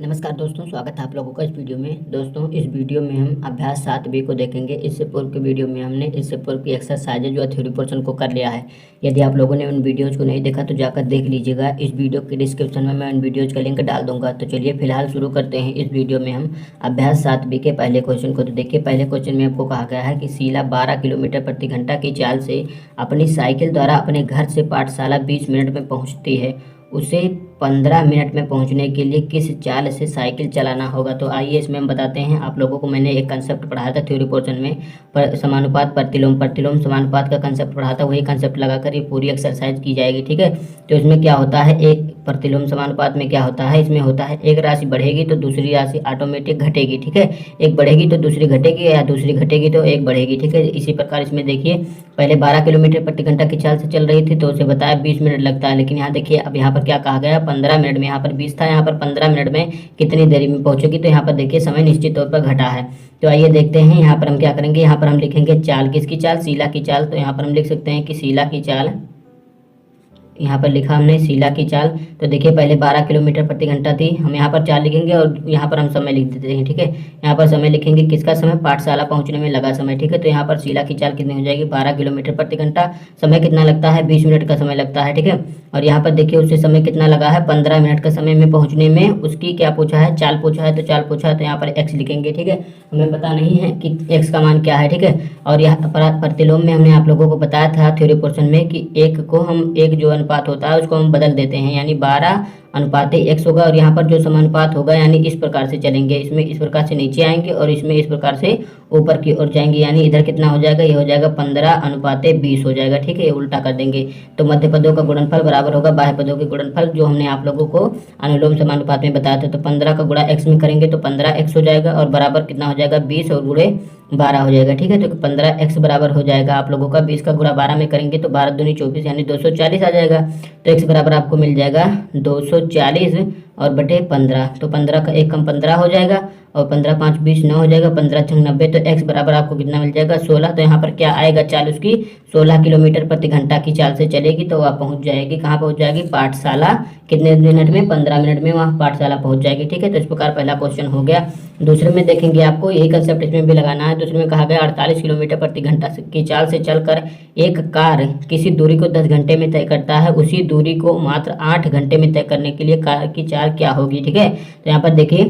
नमस्कार दोस्तों, स्वागत है आप लोगों का इस वीडियो में। दोस्तों, इस वीडियो में हम अभ्यास 7B को देखेंगे। इससे पूर्व के वीडियो में हमने इससे पूर्व की एक्सरसाइज जो थ्योरी पोर्शन को कर लिया है। यदि आप लोगों ने उन वीडियोज़ को नहीं देखा तो जाकर देख लीजिएगा। इस वीडियो के डिस्क्रिप्शन में मैं उन वीडियोज़ का लिंक डाल दूंगा। तो चलिए फिलहाल शुरू करते हैं। इस वीडियो में हम अभ्यास 7B के पहले क्वेश्चन को तो देखिए। पहले क्वेश्चन में आपको कहा गया है कि शीला 12 किलोमीटर प्रति घंटा की चाल से अपनी साइकिल द्वारा अपने घर से पाठशाला 20 मिनट में पहुँचती है। उसे 15 मिनट में पहुंचने के लिए किस चाल से साइकिल चलाना होगा। तो आइए इसमें हम बताते हैं। आप लोगों को मैंने एक कंसेप्ट पढ़ाया था थ्योरी पोर्शन में, पर समानुपात प्रतिलोम समानुपात का कंसेप्ट पढ़ा था। वही कंसेप्ट लगाकर ये पूरी एक्सरसाइज की जाएगी, ठीक है। तो इसमें क्या होता है, एक प्रतिलोम समानुपात में क्या होता है, इसमें होता है एक राशि बढ़ेगी तो दूसरी राशि ऑटोमेटिक घटेगी, ठीक है। एक बढ़ेगी तो दूसरी घटेगी, या दूसरी घटेगी तो एक बढ़ेगी, ठीक है। इसी प्रकार इसमें देखिए, पहले 12 किलोमीटर प्रति घंटा की चाल से चल रही थी तो उसे बताया 20 मिनट लगता है। लेकिन यहाँ देखिए, अब यहाँ पर क्या कहा गया, 15 मिनट में। यहाँ पर 20 था, यहाँ पर 15 मिनट में कितनी देरी में पहुंचेगी। तो यहाँ पर देखिए समय निश्चित तौर पर घटा है। तो आइए देखते हैं यहाँ पर हम क्या करेंगे। यहाँ पर हम लिखेंगे चाल, किसकी चाल, शीला की चाल। तो यहाँ पर हम लिख सकते हैं कि शीला की चाल। यहाँ पर लिखा हमने शीला की चाल। तो देखिए पहले 12 किलोमीटर प्रति घंटा थी, हम यहाँ पर चाल लिखेंगे और यहाँ पर हम समय लिख देते हैं, ठीक है। यहाँ पर समय लिखेंगे, किसका समय, पाठशाला पहुँचने में लगा समय, ठीक है। तो यहाँ पर शीला की चाल कितनी हो जाएगी, 12 किलोमीटर प्रति घंटा। समय कितना लगता है, 20 मिनट का समय लगता है, ठीक है। और यहाँ पर देखिए उससे समय कितना लगा है, 15 मिनट का समय में पहुँचने में। उसकी क्या पूछा है, चाल पूछा है। तो चाल पूछा है तो यहाँ पर एक्स लिखेंगे, ठीक है। हमें पता नहीं है कि एक्स का मान क्या है, ठीक है। और यहाँ पर प्रतिलोम में हमने आप लोगों को बताया था थ्योरी पोर्शन में कि एक को हम, एक जो अनुपात होता है उसको हम बदल देते हैं, यानी 12 अनुपात x होगा। और यहाँ पर जो समानुपात होगा, यानी इस प्रकार से चलेंगे, इसमें इस प्रकार से नीचे आएंगे और इसमें इस प्रकार से ऊपर की ओर जाएंगे। यानी इधर कितना हो जाएगा, ये हो जाएगा 15 अनुपात 20 हो जाएगा, ठीक है। ये उल्टा कर देंगे तो मध्य पदों का गुणनफल बराबर होगा बाह्य पदों के गुणनफल, जो हमने आप लोगों को अनुलोम समानुपात में बताया था। तो 15 का गुणा x में करेंगे तो 15x हो जाएगा, और बराबर कितना हो जाएगा, 20 और गुणे 12 हो जाएगा, ठीक है। तो 15x बराबर हो जाएगा आप लोगों का 20 का गुणा 12 में करेंगे तो 12 दूनी 24, यानी 240 आ जाएगा। तो x बराबर आपको मिल जाएगा 240 और बटे 15। तो 15 का 1 कम 15 हो जाएगा, और 15 5 20 9 हो जाएगा, 15 6 90। तो x बराबर आपको कितना मिल जाएगा, 16। तो यहाँ पर क्या आएगा, चाल उसकी 16 किलोमीटर प्रति घंटा की चाल से चलेगी। तो वह पहुँच जाएगी, कहाँ पहुँच जाएगी, पाठशाला। कितने मिनट में, 15 मिनट में वहाँ पाठशाला पहुँच जाएगी, ठीक है। तो इस प्रकार पहला क्वेश्चन हो गया। दूसरे में देखेंगे, आपको यही कंसेप्ट इसमें भी लगाना है। दूसरे में कहा गया 48 किलोमीटर प्रति घंटा की चाल से चलकर एक कार किसी दूरी को 10 घंटे में तय करता है, उसी दूरी को मात्र 8 घंटे में तय करने के लिए कार की चाल क्या होगी, ठीक है। तो यहाँ पर देखिए,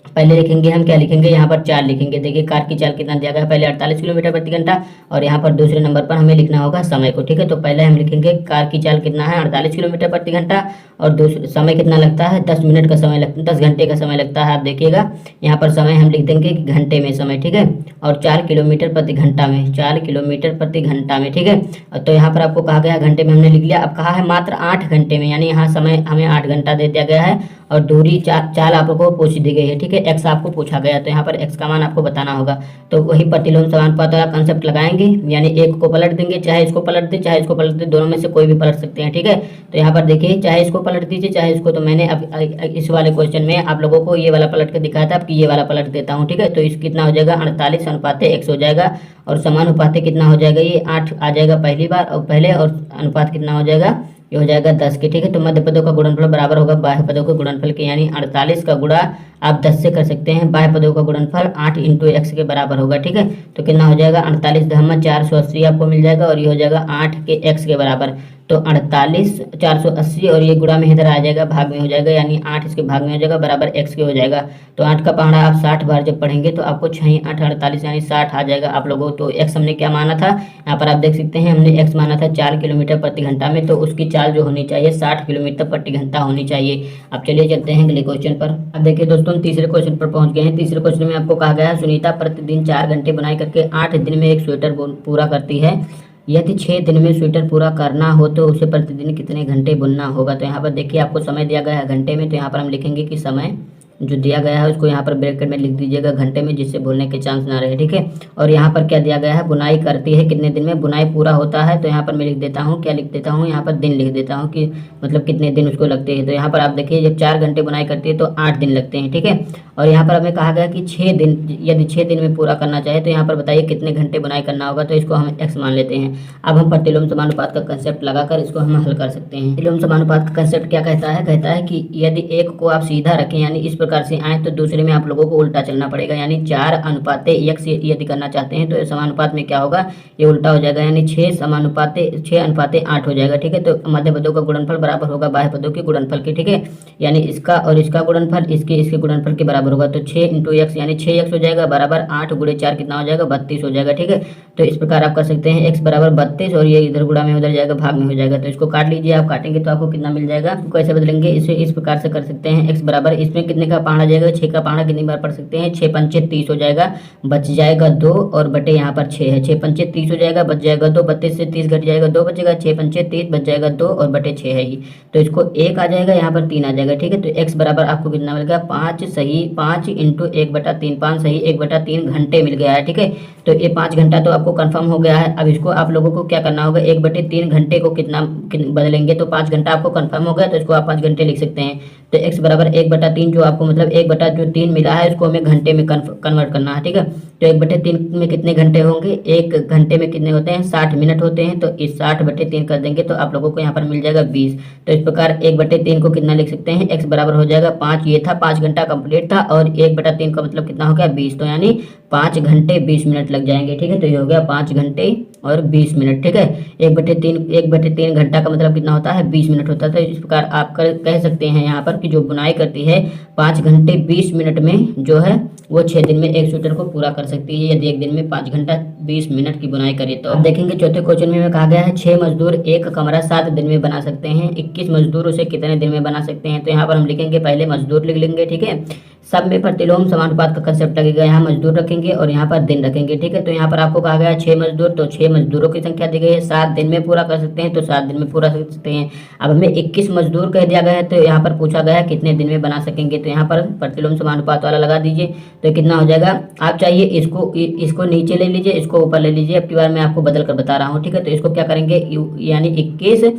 पहले लिखेंगे हम, क्या लिखेंगे, यहाँ पर चाल लिखेंगे। देखिए कार की चाल कितना दिया गया है, पहले 48 किलोमीटर प्रति घंटा, और यहाँ पर दूसरे नंबर पर हमें लिखना होगा समय को, ठीक है। तो पहले हम लिखेंगे कार की चाल कितना है, 48 किलोमीटर प्रति घंटा, और दूसरे समय कितना लगता है, 10 मिनट का समय लगता है, 10 घंटे का समय लगता है। आप देखिएगा यहाँ पर समय हम लिख देंगे कि घंटे में समय, ठीक है। और 4 किलोमीटर प्रति घंटा में, 4 किलोमीटर प्रति घंटा में, ठीक है। तो यहाँ पर आपको कहा गया घंटे में, हमने लिख लिया। अब कहा है मात्र 8 घंटे में, यानी यहाँ समय हमें 8 घंटा दे दिया गया है, और दूरी चाल आप लोगों को पूछ दी गई है, ठीक है। एक्स आपको पूछा गया, तो यहाँ पर एक्स का मान आपको बताना होगा। तो वही प्रतिलोम समानुपात वाला कंसेप्ट लगाएंगे, यानी एक को पलट देंगे, चाहे इसको पलट दे चाहे इसको पलट दे, दोनों में से कोई भी पलट सकते हैं, ठीक है। तो यहाँ पर देखिए, चाहे इसको पलट दीजिए चाहे इसको। तो मैंने अब इस वाले क्वेश्चन में आप लोगों को ये वाला पलट के दिखाया था, अब ये वाला पलट देता हूँ, ठीक है। तो इस कितना हो जाएगा, 48 अनुपात x हो जाएगा, और समानुपात कितना हो जाएगा, ये 8 आ जाएगा पहली बार, और पहले, और अनुपात कितना हो जाएगा, ये हो जाएगा 10 के, ठीक है। तो मध्य पदों का गुणनफल बराबर होगा बाह्य पदों के गुणनफल के, यानी 48 का गुणा आप 10 से कर सकते हैं। बाह्य पदों का गुणनफल 8 इंटू x के बराबर होगा, ठीक है। तो कितना हो जाएगा, 48 धम्मा 480 आपको मिल जाएगा, और ये हो जाएगा 8 के x के बराबर। तो 48 480, और ये गुणा में इधर आ जाएगा, भाग में हो जाएगा, यानी 8 इसके भाग में हो जाएगा, बराबर x के हो जाएगा। तो 8 का पहाड़ा आप 60 बार जब पढ़ेंगे तो आपको 6 8 48 यानी 60 आ जाएगा आप लोगों। तो x हमने क्या माना था, यहाँ पर आप देख सकते हैं, हमने x माना था 4 किलोमीटर प्रति घंटा में, तो उसकी चाल जो होनी चाहिए 60 किलोमीटर प्रति घंटा होनी चाहिए। अब चलिए चलते हैं अगले क्वेश्चन पर। अब देखिए दोस्तों, तीसरे क्वेश्चन पर पहुंच गए हैं। तीसरे क्वेश्चन में आपको कहा गया है, सुनीता प्रतिदिन 4 घंटे बुनाई करके 8 दिन में एक स्वेटर पूरा करती है। यदि 6 दिन में स्वेटर पूरा करना हो तो उसे प्रतिदिन कितने घंटे बुनना होगा। तो यहाँ पर देखिए आपको समय दिया गया है घंटे में, तो यहाँ पर हम लिखेंगे कि समय जो दिया गया है उसको यहाँ पर ब्रैकेट में लिख दीजिएगा घंटे में, जिससे भूलने के चांस ना रहे, ठीक है। और यहाँ पर क्या दिया गया है, बुनाई करती है कितने दिन में, बुनाई पूरा होता है। तो यहाँ पर मैं लिख देता हूँ, क्या लिख देता हूँ, यहाँ पर दिन लिख देता हूँ कि मतलब कितने दिन उसको लगते हैं। तो यहाँ पर आप देखिए, जब 4 घंटे बुनाई करती है तो 8 दिन लगते हैं, ठीक है। और यहाँ पर हमें कहा गया कि 6 दिन, यदि 6 दिन में पूरा करना चाहे तो यहाँ पर बताइए कितने घंटे बुनाई करना होगा। तो इसको हम x मान लेते हैं। अब हम प्रतिलोम समानुपात का कंसेप्ट लगाकर इसको हम हल कर सकते हैं। प्रतिलोम समानुपात का कंसेप्ट क्या कहता है, कहता है कि यदि एक को आप सीधा रखें, यानी इस प्रकार से आए तो दूसरे में आप लोगों को उल्टा चलना पड़ेगा, यानी 4:1 यदि करना चाहते हैं तो समानुपात में क्या होगा, ये उल्टा हो जाएगा, यानी 6:8 हो जाएगा। ठीक है, तो मध्य पदों का गुणनफल बराबर होगा बाह्य पदों के गुणनफल के। ठीक है, यानी इसका और इसका गुणनफल इसके गुणनफल के बराबर होगा। तो 6 × x यानी 6x हो जाएगा बराबर 8 × 4 कितना हो जाएगा, 32 हो जाएगा। ठीक है, तो इस प्रकार आप कर सकते हैं x बराबर 32 और ये इधर गुणा में उधर जाएगा, भाग में हो जाएगा। तो इसको काट लीजिए, आप काटेंगे तो आपको कितना मिल जाएगा, तो कैसे बदलेंगे इसे, इस प्रकार से कर सकते हैं। x बराबर इसमें कितने का पहाड़ा जाएगा, 6 का पहाड़ा कितनी बार पढ़ सकते हैं, 6 पंचे 30 हो जाएगा, बच जाएगा 2 और बटे यहाँ पर 6 है, 6 पंचे 30 हो जाएगा, बच जाएगा 2, 32 से 30 घट जाएगा 2 बचेगा, 6 पंचे 30 बच जाएगा 2 और बटे 6 है ही, तो इसको 1 आ जाएगा, यहाँ पर 3 आ जाएगा। ठीक है, तो x बराबर आपको कितना मिल गया, 5 सही 5 × 1/3, 5 सही 1/3 घंटे मिल गया है। ठीक है, तो ये 5 घंटा तो आपको कंफर्म हो गया है। अब इसको आप लोगों को क्या करना होगा, 1/3 घंटे को कितना बदलेंगे, तो 5 घंटा आपको कंफर्म हो गया, तो इसको आप 5 घंटे लिख सकते हैं। तो x बराबर 1/3 जो आपको मतलब 1/3 मिला है, इसको हमें घंटे में कन्वर्ट करना है। ठीक है, तो 1/3 में कितने घंटे होंगे, 1 घंटे में कितने होते हैं, 60 मिनट होते हैं, तो इस 60/3 कर देंगे तो आप लोगों को यहाँ पर मिल जाएगा 20। तो इस प्रकार 1/3 को कितना लिख सकते हैं, x बराबर हो जाएगा 5, ये था 5 घंटा कंप्लीट था, और 1/3 का मतलब कितना हो गया 20, तो यानी 5 घंटे 20 मिनट लग जाएंगे। ठीक है, तो ये हो गया 5 घंटे और 20 मिनट। ठीक है, 1/3 घंटा का मतलब कितना होता है, 20 मिनट होता है। तो इस प्रकार आप कह सकते हैं यहाँ पर कि जो बुनाई करती है 5 घंटे 20 मिनट में जो है वो 6 दिन में एक स्वेटर को पूरा कर सकती है, यदि एक दिन में 5 घंटा 20 मिनट की बुनाई करें। तो अब देखेंगे चौथे क्वेश्चन में कहा गया है 6 मजदूर एक कमरा 7 दिन में बना सकते हैं, 21 मजदूर उसे कितने दिन में बना सकते हैं। तो यहाँ पर हम लिखेंगे, पहले मजदूर लिख लेंगे। ठीक है, सब में प्रतिलोम समानुपात का कंसेप्ट लगेगा, यहाँ मजदूर रखेंगे और यहाँ पर दिन रखेंगे। ठीक है, तो यहाँ पर आपको कहा गया है 6 मजदूर, तो 6 मजदूरों की संख्या दी गई है, 7 दिन में पूरा कर सकते हैं, तो 7 दिन में पूरा कर सकते हैं। अब हमें 21 मजदूर कह दिया गया है, तो यहाँ पर पूछा गया है कितने दिन में बना सकेंगे, तो यहाँ पर प्रतिलोम समानुपात वाला लगा दीजिए, तो कितना हो जाएगा। आप चाहिए इसको नीचे ले लीजिए, इसको ऊपर ले लीजिए, अब की बार मैं आपको बदल कर बता रहा हूँ। ठीक है, तो इसको क्या करेंगे, यानी 21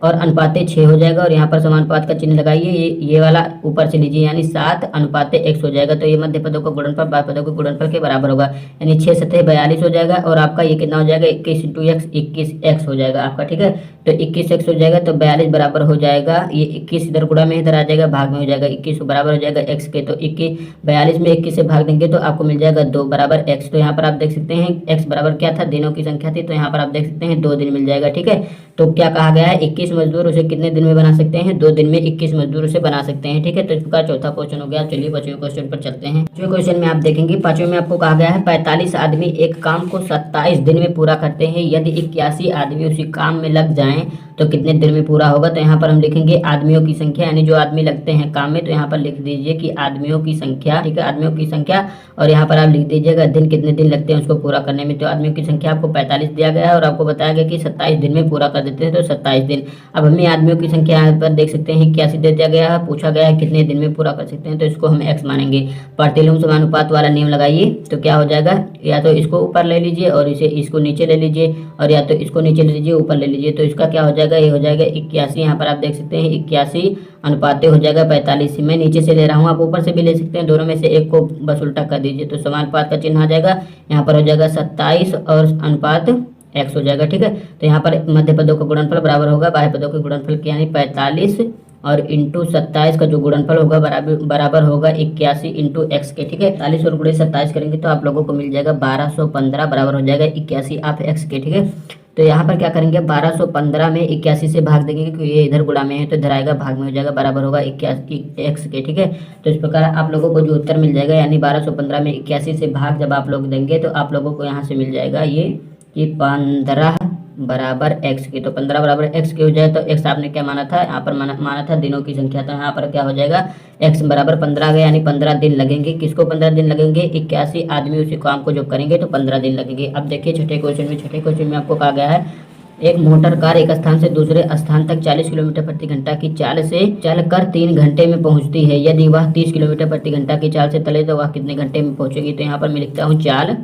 और अनुपाते 6 हो जाएगा, और यहाँ पर समानुपात का चिन्ह लगाइए, ये वाला ऊपर से लीजिए, यानी 7:x हो जाएगा। तो ये मध्य पदों का गुणनफल बाह्य पदों के गुणनफल के बराबर होगा, यानी 6 सतह 42 हो जाएगा, और आपका ये कितना हो जाएगा, 21 × x 21x हो जाएगा आपका। ठीक है, तो 21x हो जाएगा, तो 42 बराबर हो जाएगा, ये 21 इधर गुणा में इधर आ जाएगा, भाग में हो जाएगा, 21 बराबर हो जाएगा x के, तो 42 में 21 से भाग देंगे तो आपको मिल जाएगा 2 बराबर x। तो यहाँ पर आप देख सकते हैं x बराबर क्या था, दिनों की संख्या थी, तो यहाँ पर आप देख सकते हैं 2 दिन मिल जाएगा। ठीक है, तो क्या कहा गया है, 21 मजदूर उसे कितने दिन में बना सकते हैं, 2 दिन में 21 मजदूर उसे बना सकते हैं। ठीक है, तो इसका चौथा क्वेश्चन हो गया। चलिए 5वें क्वेश्चन पर चलते हैं। 5वें क्वेश्चन में आप देखेंगे, 5वें में आपको कहा गया है 45 आदमी एक काम को 27 दिन में पूरा करते हैं, यदि 81 आदमी उसी काम में लग जाएं तो कितने दिन में पूरा होगा। तो यहाँ पर हम लिखेंगे आदमियों की संख्या, यानी जो आदमी लगते हैं काम में, तो यहाँ पर लिख दीजिए कि आदमियों की संख्या। ठीक है, आदमियों की संख्या, और यहाँ पर आप लिख दीजिएगा दिन, कितने दिन लगते हैं उसको पूरा करने में। तो आदमियों की संख्या आपको 45 दिया गया है, और आपको बताया गया कि 27 दिन में पूरा कर देते हैं, तो 27 दिन। अब हमें आदमियों की संख्या यहाँ पर देख सकते हैं 81 दे दिया गया है, पूछा गया है कितने दिन में पूरा कर सकते हैं, तो इसको हम x मानेंगे। प्रतिलोम समानुपात वाला नियम लगाइए, तो क्या हो जाएगा, या तो इसको ऊपर ले लीजिए और इसको नीचे ले लीजिए, और या तो इसको नीचे ले लीजिए ऊपर ले लीजिए, तो इसका क्या हो जाएगा, ये हो जाएगा 81। यहाँ पर आप देख सकते हैं 81 अनुपाते हो जाएगा 45। मैं नीचे से ले रहा हूँ, आप ऊपर से भी ले सकते हैं, दोनों में से एक को बस उल्टा कर दीजिए, तो समानुपात का चिन्ह आ जाएगा, यहाँ पर हो जाएगा 27 और अनुपात x हो जाएगा। ठीक है, तो यहाँ पर मध्य पदों का गुणनफल बराबर होगा बाह्य पदों के गुणनफल के, यानी 45 और इंटू 27 का जो गुणनफल होगा बराबर होगा 81 इंटू x के। ठीक है, 45 और गुणे 27 करेंगे तो आप लोगों को मिल जाएगा 1215 बराबर हो जाएगा 81 आप x के। ठीक है, तो यहाँ पर क्या करेंगे, 1215 में 81 से भाग देंगे, क्योंकि ये इधर गुणा में है तो इधर आएगा, भाग में हो जाएगा, बराबर होगा 81 x के। ठीक है, तो इस प्रकार आप लोगों को जो उत्तर मिल जाएगा, यानी 1215 में 81 से भाग जब आप लोग देंगे तो आप लोगों को यहाँ से मिल जाएगा ये कि 15 बराबर x के। तो 15 बराबर x के हो जाए, तो x आपने क्या माना था, यहाँ पर माना था दिनों की संख्या, तो यहाँ पर क्या हो जाएगा, x बराबर 15 आ गया, यानी 15 दिन लगेंगे। किसको 15 दिन लगेंगे, 81 आदमी उसी काम को जब करेंगे तो 15 दिन लगेंगे। अब देखिए छठे क्वेश्चन में आपको कहा गया है, एक मोटर कार एक स्थान से दूसरे स्थान तक 40 किलोमीटर प्रति घंटा की चाल से चलकर 3 घंटे में पहुंचती है, यदि वह 30 किलोमीटर प्रति घंटा की चाल से चले तो वह कितने घंटे में पहुंचेगी। तो यहाँ पर मैं लिखता हूँ चाल,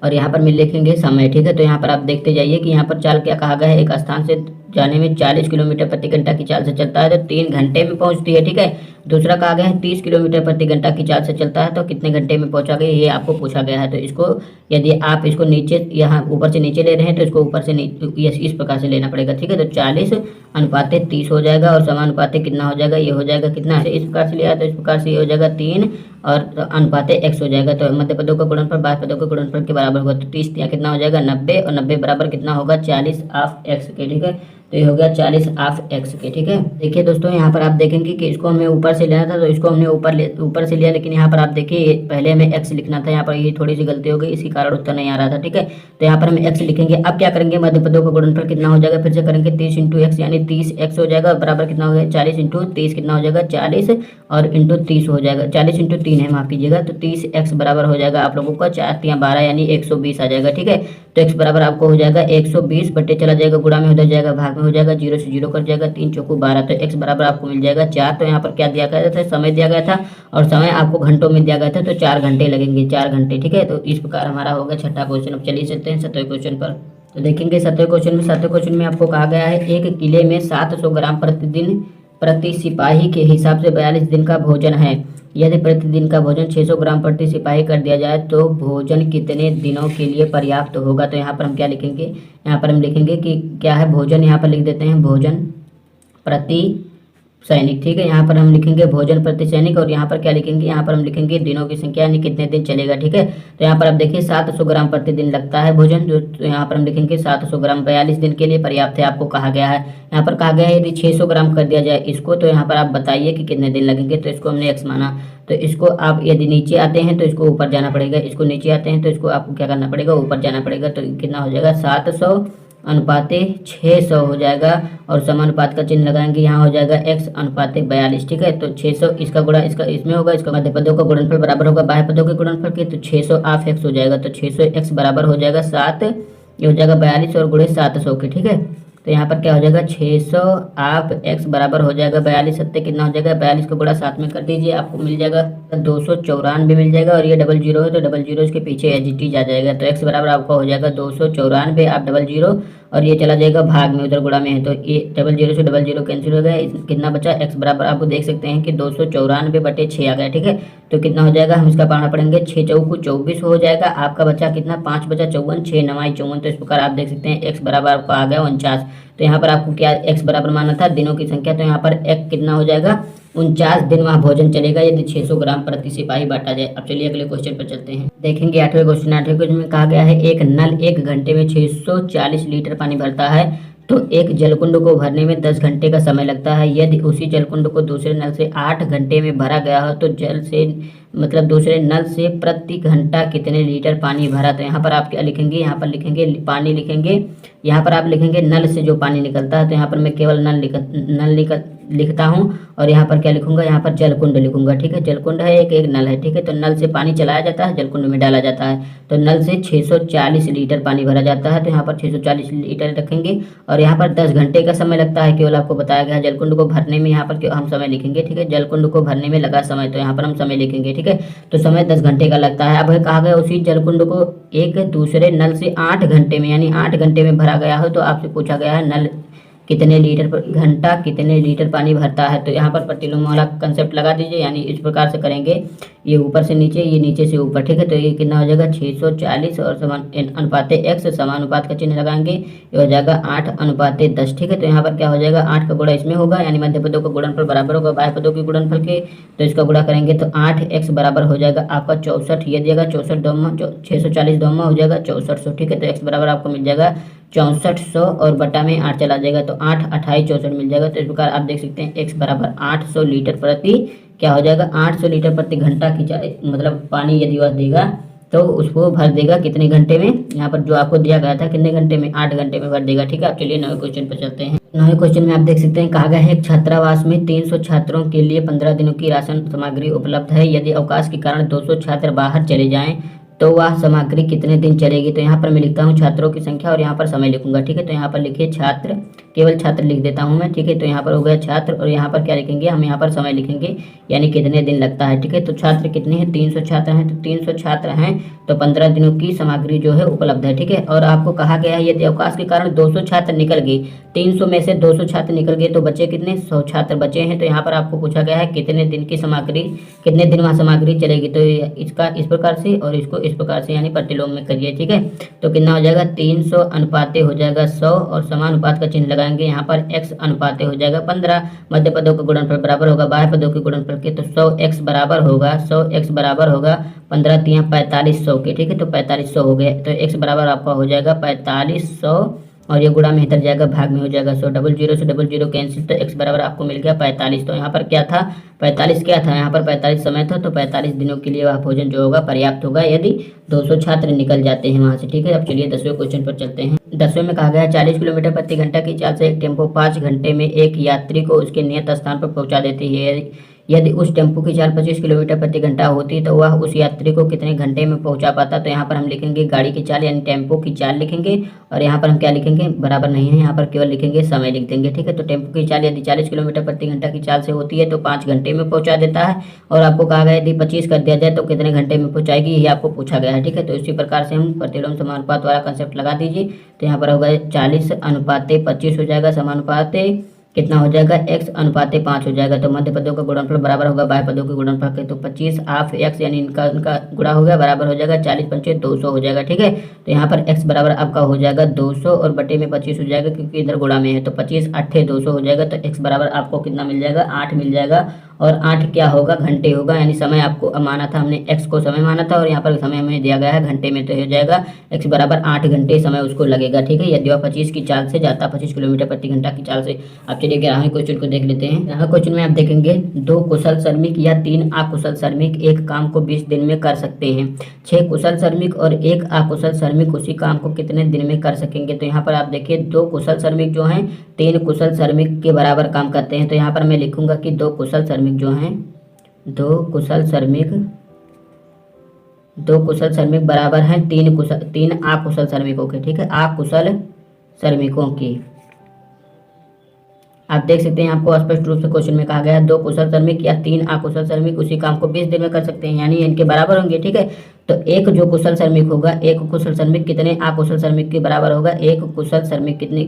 और यहाँ पर मैं लिखेंगे समय। ठीक है, तो यहाँ पर आप देखते जाइए कि यहाँ पर चाल क्या कहा गया है, एक स्थान से जाने में 40 किलोमीटर प्रति घंटा की चाल से चलता है तो 3 घंटे में पहुंचती है। ठीक है, दूसरा कहा गया है 30 किलोमीटर प्रति घंटा की चाल से चलता है तो कितने घंटे में पहुंचा गया, ये आपको पूछा गया है। तो इसको यदि आप इसको नीचे यहाँ ऊपर से नीचे ले रहे हैं तो इसको ऊपर से इस प्रकार से लेना पड़ेगा। ठीक है, तो 40/30 हो जाएगा और समानुपाते कितना हो जाएगा, ये हो जाएगा कितना, इस प्रकार से लिया तो इस प्रकार से ये हो जाएगा 3 और अनुपाते x हो जाएगा। तो मध्य पदों का गुणनफल बाह्य पदों के गुणनफल के बराबर होगा। तो 30 यहाँ कितना हो जाएगा 90 और 90 बराबर कितना होगा 40/x के। ठीक है, तो ये हो गया 40/x के। ठीक है, देखिए दोस्तों यहाँ पर आप देखेंगे कि इसको हमें ऊपर से लेना था तो इसको हमने ऊपर से लिया, लेकिन यहाँ पर आप देखिए पहले हमें x लिखना था, यहाँ पर ये थोड़ी सी गलती हो गई, इसी कारण उत्तर नहीं आ रहा था। ठीक है, तो यहाँ पर हम x लिखेंगे। अब क्या करेंगे, मध्य पदों का गुणनफल कितना हो जाएगा, फिर से करेंगे 30 × x यानी 30x हो जाएगा बराबर कितना हो जाएगा 40 × 30 कितना हो जाएगा 40 और इंटू 30 हो जाएगा, 40 × 3 है माफ कीजिएगा, तो 30x बराबर हो जाएगा आप लोगों का 4×3=12 यानी 120 आ जाएगा। ठीक है, तो x बराबर आपको हो जाएगा 120 बटे चला जाएगा गुणा में हो जाएगा भाग में हो जाएगा 0 से 0 कट जाएगा 3×4=12, तो x बराबर आपको मिल जाएगा 4। तो यहाँ पर क्या दिया गया था, समय दिया गया था और समय आपको घंटों में दिया गया था, तो 4 घंटे लगेंगे, 4 घंटे। ठीक है, तो इस प्रकार हमारा होगा छठा क्वेश्चन। अब चलिए चलते हैं 7वें क्वेश्चन पर। तो देखेंगे 7वें क्वेश्चन में आपको कहा गया है एक किले में 700 ग्राम प्रतिदिन प्रति सिपाही के हिसाब से 42 दिन का भोजन है। यदि प्रतिदिन का भोजन 600 ग्राम प्रति सिपाही कर दिया जाए तो भोजन कितने दिनों के लिए पर्याप्त होगा। तो यहाँ पर हम क्या लिखेंगे, यहाँ पर हम लिखेंगे कि क्या है भोजन, यहाँ पर लिख देते हैं भोजन प्रति सैनिक। ठीक है, यहाँ पर हम लिखेंगे भोजन प्रति सैनिक और यहाँ पर क्या लिखेंगे, यहाँ पर हम लिखेंगे दिनों की संख्या यानी कितने दिन चलेगा। ठीक है, तो यहाँ पर आप देखिए 700 ग्राम प्रतिदिन लगता है भोजन, तो यहाँ पर हम लिखेंगे 700 ग्राम 42 दिन के लिए पर्याप्त है, आपको कहा गया है। यहाँ पर कहा गया है यदि 600 ग्राम कर दिया जाए इसको, तो यहाँ पर आप बताइए कि कितने दिन लगेंगे। तो इसको हमने x माना, तो इसको आप यदि नीचे आते हैं तो इसको ऊपर जाना पड़ेगा, इसको नीचे आते हैं तो इसको आपको क्या करना पड़ेगा, ऊपर जाना पड़ेगा। तो कितना हो जाएगा 700/600 हो जाएगा और समानुपात का चिन्ह लगाएंगे, यहाँ हो जाएगा x/42। ठीक है, तो 600 इसका गुणा इसका इसमें होगा, इसका मध्य पदों का गुणनफल बराबर होगा बाह्य पदों के गुणनफल के, तो 600/x हो जाएगा। तो 600x बराबर हो जाएगा 7, ये हो जाएगा 42 और गुणे 700 के। ठीक है, तो यहाँ पर क्या हो जाएगा 600/x बराबर हो जाएगा 42, सत्ते कितना हो जाएगा 42 को गुणा 7 में कर दीजिए, आपको मिल जाएगा 294 मिल जाएगा और ये 00 है तो 00 इसके पीछे एजिटीज आ जाएगा। तो x बराबर आपका हो जाएगा 294 आप 00 और ये चला जाएगा भाग में, उधर गुणा में है तो ये 00 से 00 कैंसिल हो गया, कितना बचा x बराबर आपको देख सकते हैं कि 294/6 आ गया। ठीक है, तो कितना हो जाएगा, हम इसका पढ़ना पड़ेंगे 6 चौको 24 हो जाएगा, आपका बचा कितना 5 बचा 54, 6 9 54। तो इस प्रकार आप देख सकते हैं x बराबर आपका आ गया 49। तो यहाँ पर आपको क्या x बराबर माना था दिनों की संख्या, तो यहाँ पर x कितना हो जाएगा 49 दिन वहाँ भोजन चलेगा यदि 600 ग्राम प्रति सिपाही बांटा जाए। अब चलिए अगले क्वेश्चन पर चलते हैं। देखेंगे 8वें क्वेश्चन में कहा गया है एक नल 1 घंटे में 640 लीटर पानी भरता है तो एक जलकुंड को भरने में 10 घंटे का समय लगता है। यदि उसी जलकुंड को दूसरे नल से 8 घंटे में भरा गया हो तो दूसरे नल से प्रति घंटा कितने लीटर पानी भरा। तो यहाँ पर आप क्या लिखेंगे, यहाँ पर लिखेंगे पानी लिखेंगे, यहाँ पर आप लिखेंगे नल से जो पानी निकलता है, तो यहाँ पर मैं केवल नल लिखता हूँ और यहाँ पर क्या लिखूंगा, यहाँ पर जलकुंड लिखूंगा। ठीक है, जलकुंड है एक नल है। ठीक है, तो नल से पानी चलाया जाता है, जलकुंड में डाला जाता है, तो नल से 640 लीटर पानी भरा जाता है। तो यहाँ पर 640 लीटर रखेंगे और यहाँ पर 10 घंटे का समय लगता है, केवल आपको बताया गया है जलकुंड को भरने में, यहाँ पर हम समय लिखेंगे। ठीक है, जलकुंड को भरने में लगा समय, तो यहाँ पर हम समय लिखेंगे। ठीक है, तो समय 10 घंटे का लगता है। अब कहा गया उसी जलकुंड को एक दूसरे नल से 8 घंटे में यानी 8 घंटे में भरा गया हो तो आपसे पूछा गया है नल कितने लीटर पर घंटा कितने लीटर पानी भरता है। तो यहाँ पर प्रतिलोम वाला कंसेप्ट लगा दीजिए, यानी इस प्रकार से करेंगे, ये ऊपर से नीचे ये नीचे से ऊपर। ठीक है, तो ये कितना हो जाएगा 640 और अनुपाते x समानुपात का चिन्ह लगाएंगे, ये हो जाएगा 8/10। ठीक है, तो यहाँ पर क्या हो जाएगा 8 का गुणा इसमें होगा यानी मध्य पदों का गुणनफल बराबर होगा बाह्य पदों के गुणनफल के, तो इसका गुणा करेंगे तो 8x बराबर हो जाएगा आपका 64, ये दिएगा 64 दोमा 640 दोमा हो जाएगा 6400। ठीक है, तो x बराबर आपको मिल जाएगा 6400 और बटा में 8 चला जाएगा तो 8 28 64 मिल जाएगा। तो इस प्रकार आप देख सकते हैं x बराबर 800 लीटर प्रति क्या हो जाएगा 800 लीटर प्रति घंटा की मतलब पानी यदि वह देगा तो उसको भर देगा कितने घंटे में, यहाँ पर जो आपको दिया गया था कितने घंटे में 8 घंटे में भर देगा। ठीक है, आप चलिए 9वें क्वेश्चन पर चलते हैं। 9वें क्वेश्चन में आप देख सकते हैं कहा गया है एक छात्रावास में 300 छात्रों के लिए 15 दिनों की राशन सामग्री उपलब्ध है। यदि अवकाश के कारण 200 छात्र बाहर चले जाएं तो वह सामग्री कितने दिन चलेगी। तो यहाँ पर मैं लिखता हूँ छात्रों की संख्या और यहाँ पर समय लिखूंगा, ठीक है। तो यहाँ पर लिखिए छात्र, केवल छात्र लिख देता हूँ मैं, ठीक है। तो यहाँ पर हो गया छात्र और यहाँ पर क्या लिखेंगे, हम यहाँ पर समय लिखेंगे, यानी कितने दिन लगता है, ठीक है। तो छात्र कितने हैं, 300 छात्र हैं, तो 300 छात्र हैं तो 15 दिनों की सामग्री जो है उपलब्ध है, ठीक है। और आपको कहा गया है यदि अवकाश के कारण 200 छात्र निकल गए, 300 में से 200 छात्र निकल गए तो बचे कितने, 100 छात्र बचे हैं। तो यहाँ पर आपको पूछा गया है कितने दिन की सामग्री, कितने दिन वहाँ सामग्री चलेगी। तो इसका इस प्रकार से और इसको इस प्रकार से यानी प्रतिलोम में करिए, ठीक है। तो कितना हो जाएगा, 300 अनुपाते हो जाएगा 100 और समानुपात का चिन्ह लगाएंगे यहाँ पर, x अनुपाते हो जाएगा 15, मध्य पदों का गुणनफल बराबर होगा बाह्य पदों के गुणनफल के। तो 100x बराबर होगा 100x बराबर होगा 15 तिया 4500 के, ठीक है। तो 4500 हो गए, तो x बराबर आपका हो जाएगा 4500 और ये गुणा में इधर जाएगा, भाग में हो जाएगा 100, डबल जीरो से डबल जीरो कैंसिल, तो x बराबर आपको मिल गया 45। तो यहाँ पर क्या था, 45 क्या था, यहाँ पर 45 समय था। तो 45 दिनों के लिए वह भोजन जो होगा पर्याप्त होगा यदि 200 छात्र निकल जाते हैं वहाँ से, ठीक है। अब चलिए 10वें क्वेश्चन पर चलते हैं। 10वें में कहा गया है 40 किलोमीटर प्रति घंटा की चाल से एक टेम्पो 5 घंटे में एक यात्री को उसके नियत स्थान पर पहुँचा देती है। यदि उस टेम्पो की चाल 25 किलोमीटर प्रति घंटा होती तो वह उस यात्री को कितने घंटे में पहुंचा पाता। तो यहाँ पर हम लिखेंगे गाड़ी की चाल यानी टेम्पो की चाल लिखेंगे और यहाँ पर हम क्या लिखेंगे, बराबर नहीं है, यहाँ पर केवल लिखेंगे समय लिख देंगे, ठीक है। तो टेम्पो की चाल यदि 40 किलोमीटर प्रति घंटा की चाल से होती है तो 5 घंटे में पहुंचा देता है। और आपको कहा गया यदि 25 कर दिया जाए तो कितने घंटे में पहुंचाएगी, ये आपको पूछा गया है, ठीक है। तो इसी प्रकार से हम प्रतिलोम समानुपात वाला कंसेप्ट लगा दीजिए। तो यहाँ पर होगा 40 अनुपाते 25 हो जाएगा, समानुपाते कितना हो जाएगा, x अनुपाते 5 हो जाएगा। तो मध्य पदों का गुणनफल बराबर होगा बाह्य पदों के गुणनफल के। तो 25 ऑफ x यानी इनका गुणा हो गया, बराबर हो जाएगा 40 पंचे 200 हो जाएगा, ठीक है। तो यहाँ पर x बराबर आपका हो जाएगा 200 और बटे में 25 हो जाएगा क्योंकि इधर गुणा में है। तो 25 8 200 हो जाएगा। तो x बराबर आपको कितना मिल जाएगा, 8 मिल जाएगा। और 8 क्या होगा, घंटे होगा, यानी समय आपको माना था हमने, x को समय माना था और यहाँ पर समय हमें दिया गया है घंटे में, तो हो जाएगा x बराबर 8 घंटे समय उसको लगेगा, ठीक है। यदि वह 25 की चाल से जाता, 25 किलोमीटर प्रति घंटा की चाल से। आप चलिए 11वें क्वेश्चन को देख लेते हैं। यहाँ क्वेश्चन में आप देखेंगे 2 कुशल श्रमिक या 3 अकुशल श्रमिक एक काम को 20 दिन में कर सकते हैं। 6 कुशल श्रमिक और 1 अकुशल श्रमिक उसी काम को कितने दिन में कर सकेंगे। तो यहाँ पर आप देखिए 2 कुशल श्रमिक जो हैं 3 कुशल श्रमिक के बराबर काम करते हैं। तो यहाँ पर मैं लिखूंगा कि 2 कुशल श्रमिक जो हैं, 2 कुशल श्रमिक बराबर हैं 3 अकुशल श्रमिकों के, ठीक है, अकुशल श्रमिकों की। आप देख सकते हैं आपको स्पष्ट रूप से क्वेश्चन में कहा गया है 2 कुशल श्रमिक या 3 अकुशल श्रमिक उसी काम को 20 दिन में कर सकते हैं, यानी इनके बराबर होंगे, ठीक है। तो एक जो कुशल श्रमिक होगा, एक कुशल श्रमिक कितने अकुशल श्रमिक के बराबर होगा, एक कुशल श्रमिक कितने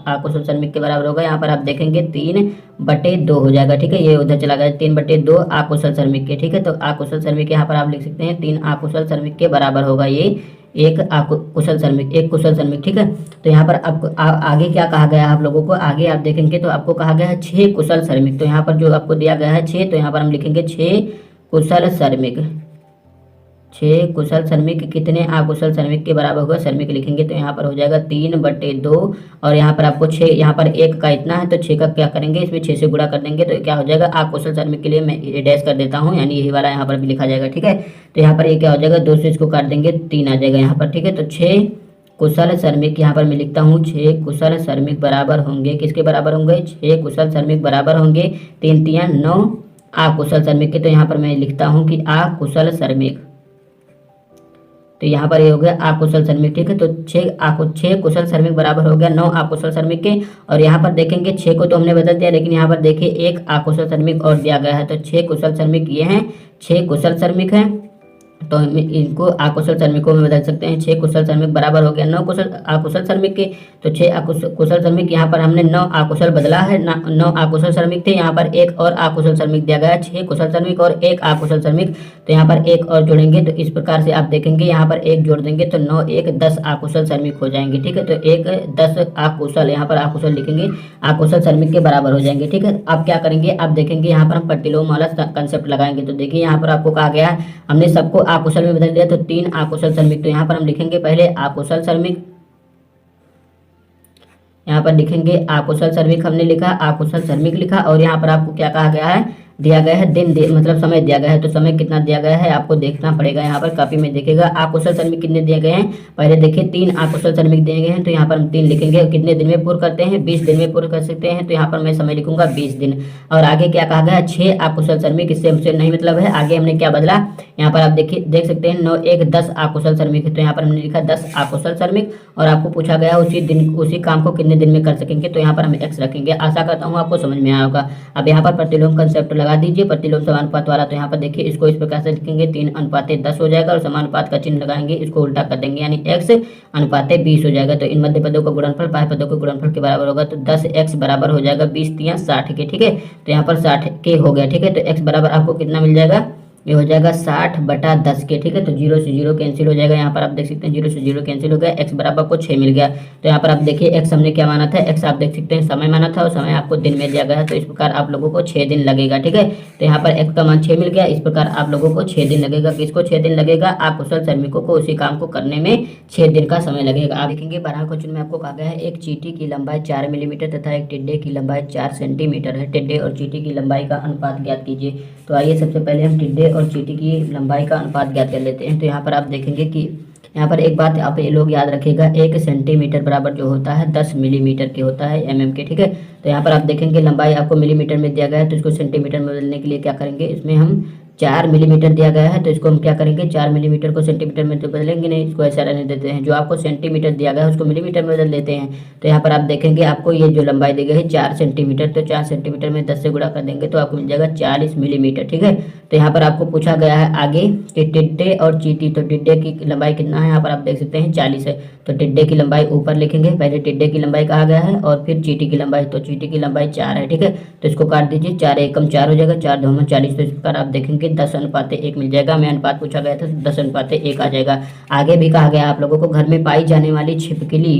अकुशल श्रमिक के बराबर होगा। यहाँ पर आप देखेंगे 3/2 हो जाएगा, ठीक है। ये उधर चला गया 3/2 अकुशल श्रमिक के, ठीक है। तो अकुशल श्रमिक यहाँ पर आप लिख सकते हैं 3 अकुशल श्रमिक के बराबर होगा ये एक कुशल श्रमिक, ठीक है। तो यहाँ पर आपको आगे क्या कहा गया है आप लोगों को, आगे आप देखेंगे तो आपको कहा गया है 6 कुशल श्रमिक। तो यहाँ पर जो आपको दिया गया है 6, तो यहाँ पर हम लिखेंगे 6 कुशल श्रमिक। 6 कुशल श्रमिक कितने अकुशल श्रमिक के बराबर होगा, श्रमिक लिखेंगे तो यहाँ पर हो जाएगा 3/2 और यहाँ पर आपको 6, यहाँ पर 1 का इतना है तो 6 का क्या करेंगे, इसमें 6 से गुणा कर देंगे तो क्या हो जाएगा, अकुशल श्रमिक के लिए मैं ये डैश कर देता हूँ, यानी यही वाला यहाँ पर भी लिखा जाएगा, ठीक है। तो यहाँ पर ये क्या हो जाएगा, 2 से इसको काट देंगे 3 आ जाएगा यहाँ पर, ठीक है। तो 6 कुशल श्रमिक यहाँ पर मैं लिखता हूँ 6 कुशल श्रमिक बराबर होंगे, किसके बराबर होंगे, 6 कुशल श्रमिक बराबर होंगे 3 तिया 9 अकुशल श्रमिक के। तो यहाँ पर मैं लिखता हूँ कि अकुशल श्रमिक, तो यहाँ पर ये हो गया अकुशल श्रमिक, ठीक है। तो 6 कुशल श्रमिक बराबर हो गया 9 अकुशल श्रमिक के। और यहाँ पर देखेंगे 6 को तो हमने बदल दिया, लेकिन यहाँ पर देखिए 1 अकुशल श्रमिक और दिया गया है। तो 6 कुशल श्रमिक ये हैं, 6 कुशल श्रमिक हैं, तो इनको अकुशल श्रमिकों में बदल सकते हैं। 6 कुशल श्रमिक बराबर हो गया 9 अकुशल श्रमिक के। तो 6 कुशल श्रमिक, यहाँ पर हमने 9 अकुशल बदला है, 9 अकुशल श्रमिक थे, यहाँ पर 1 और अकुशल श्रमिक दिया गया है, 6 कुशल श्रमिक और 1 अकुशल श्रमिक। तो यहाँ पर 1 और जोड़ेंगे तो इस प्रकार से आप देखेंगे यहाँ पर 1 जोड़ देंगे तो 9 1 10 अकुशल श्रमिक हो जाएंगे, ठीक है। तो 1 10 अकुशल, यहाँ पर अकुशल लिखेंगे, अकुशल श्रमिक के बराबर हो जाएंगे, ठीक है। अब क्या करेंगे, आप देखेंगे यहाँ पर हम प्रतिलोम वाला कंसेप्ट लगाएंगे। तो देखिए यहाँ पर आपको कहा गया है हमने सबको अकुशल में बदल दिया, तो 3 अकुशल श्रमिक। तो यहाँ पर हम लिखेंगे पहले अकुशल श्रमिक, यहाँ पर लिखेंगे अकुशल श्रमिक, हमने लिखा अकुशल श्रमिक लिखा। और यहाँ पर आपको क्या कहा गया है, दिया गया है, मतलब समय दिया गया है। तो समय कितना दिया गया है आपको देखना पड़ेगा। यहाँ पर कॉपी में देखिएगा अकुशल श्रमिक कितने दिए गए हैं। पहले देखिए 3 अकुशल श्रमिक दिए गए हैं, तो यहाँ पर हम 3 लिखेंगे। कितने दिन में पूर्ण करते हैं, 20 दिन में पूर्ण कर सकते हैं, तो यहाँ पर मैं समय लिखूंगा 20 दिन। और आगे क्या कहा गया है, 6 अकुशल श्रमिक, इससे हमसे नहीं मतलब है। आगे हमने क्या बदला, यहाँ पर आप देखिए देख सकते हैं 9 1 10 अकुशल श्रमिक है, तो यहाँ पर हमने लिखा 10 अकुशल श्रमिक। और आपको पूछा गया उसी काम को कितने दिन में कर सकेंगे, तो यहाँ पर हम x रखेंगे। आशा करता हूँ आपको समझ में आया होगा। अब यहाँ पर प्रतिलोम कंसेप्ट लगा दीजिए, प्रतिलोम समानुपात वाला। तो यहाँ पर देखिए इसको इस प्रकार से लिखेंगे 3:10 हो जाएगा, और समानुपात का चिन्ह लगाएंगे, इसको उल्टा कर देंगे, यानी x:20 हो जाएगा। तो इन मध्य पदों का गुणनफल बाह्य पदों के गुणनफल के बराबर होगा, तो 10x बराबर हो जाएगा 20×3=60 के, ठीक है। तो यहाँ पर 60 के हो गया, ठीक है। तो x बराबर आपको कितना मिल जाएगा, ये हो जाएगा 60/10 के, ठीक है। तो 0 से 0 कैंसिल हो जाएगा। यहाँ पर आप देख सकते हैं 0 से 0 कैंसिल हो गया, x बराबर आपको 6 मिल गया। तो यहाँ पर आप देखिए x हमने क्या माना था, x आप देख सकते हैं समय माना था, और समय आपको दिन में दिया गया है। तो इस प्रकार आप लोगों को 6 दिन लगेगा, ठीक है। तो यहाँ पर x का मान 6 मिल गया। इस प्रकार आप लोगों को 6 दिन लगेगा। किसको 6 दिन लगेगा, अकुशल श्रमिकों को उसी काम को करने में 6 दिन का समय लगेगा। आप देखेंगे 12वें क्वेश्चन में आपको कहा गया है एक चींटी की लंबाई 4 मिलीमीटर तथा एक टिड्डे की लंबाई 4 सेंटीमीटर है। टिड्डे और चींटी की लंबाई का अनुपात ज्ञात कीजिए। तो आइए सबसे पहले हम टिड्डे और चींटी की लंबाई का अनुपात ज्ञात कर लेते हैं। तो यहाँ पर आप देखेंगे कि यहाँ पर एक बात आप ये लोग याद रखिएगा, 1 सेंटीमीटर बराबर जो होता है 10 मिलीमीटर के होता है, mm के, ठीक है। तो यहाँ पर आप देखेंगे लंबाई आपको मिलीमीटर में दिया गया है, तो इसको सेंटीमीटर में बदलने के लिए क्या करेंगे, इसमें हम 4 मिलीमीटर दिया गया है, तो इसको हम क्या करेंगे, 4 मिलीमीटर को सेंटीमीटर में तो बदलेंगे नहीं, इसको ऐसा रहने देते हैं। जो आपको सेंटीमीटर दिया गया है उसको मिलीमीटर में बदल देते हैं। तो यहाँ पर आप देखेंगे आपको ये जो लंबाई दी गई है 4 सेंटीमीटर, तो 4 सेंटीमीटर में 10 से गुणा कर देंगे तो आपको मिल जाएगा 40 मिलीमीटर, ठीक है। तो यहाँ पर आपको पूछा गया है आगे कि टिड्डे और चींटी, तो टिड्डे की लंबाई कितना है, यहाँ पर आप देख सकते हैं 40 है। तो टिड्डे की लंबाई ऊपर लिखेंगे, पहले टिड्डे की लंबाई कहा गया है और फिर चींटी की लंबाई। तो चींटी की लंबाई 4 है, ठीक है। तो इसको काट दीजिए, 4 एकम 4 हो जाएगा, 4 2 40। तो इस प्रकार आप देखेंगे 10:1 मिल जाएगा। मैं अनुपात पूछा गया था, 10:1 आ जाएगा। आगे भी कहा गया आप लोगों को घर में पाई जाने वाली छिपकली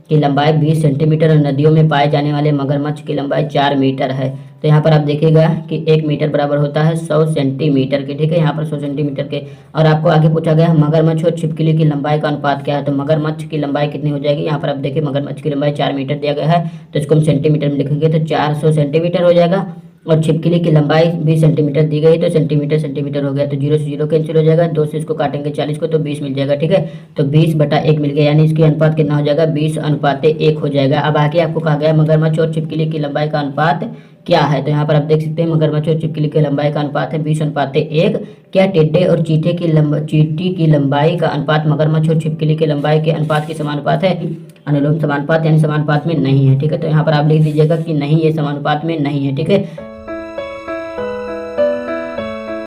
की लंबाई 20 सेंटीमीटर और नदियों में पाए जाने वाले मगरमच्छ की लंबाई 4 मीटर है। तो यहाँ पर आप देखिएगा कि 1 मीटर बराबर होता है 100 सेंटीमीटर के, ठीक है। यहाँ पर 100 सेंटीमीटर के। और आपको आगे पूछा गया है मगरमच्छ और छिपकली की लंबाई का अनुपात क्या है। तो मगरमच्छ की लंबाई कितनी हो जाएगी, यहाँ पर आप देखिए मगरमच्छ की लंबाई 4 मीटर दिया गया है, तो इसको हम सेंटीमीटर में लिखेंगे तो 400 सेंटीमीटर हो जाएगा। और छिपकली की लंबाई 20 सेंटीमीटर दी गई, तो सेंटीमीटर हो गया, तो 0 से 0 कैंसिल हो जाएगा, 2 से इसको काटेंगे 40 को, तो 20 मिल जाएगा, ठीक है। तो 20/1 मिल गया, यानी इसकी अनुपात कितना हो जाएगा, 20:1 हो जाएगा। अब आगे आपको कहा गया मगरमच्छ और छिपकली की लंबाई का अनुपात क्या है। तो यहाँ पर आप देख सकते हैं मगरमच्छ और छिपकली की लंबाई का अनुपात है 20:1। क्या टिड्डे और चींटी की लंबाई का अनुपात मगरमच्छ और छिपकली की लंबाई के अनुपात के समानुपात है, अनुलोम समानुपात, यानी समानुपात में नहीं है, ठीक है। तो यहाँ पर आप लिख दीजिएगा कि नहीं, ये समानुपात में नहीं है, ठीक है।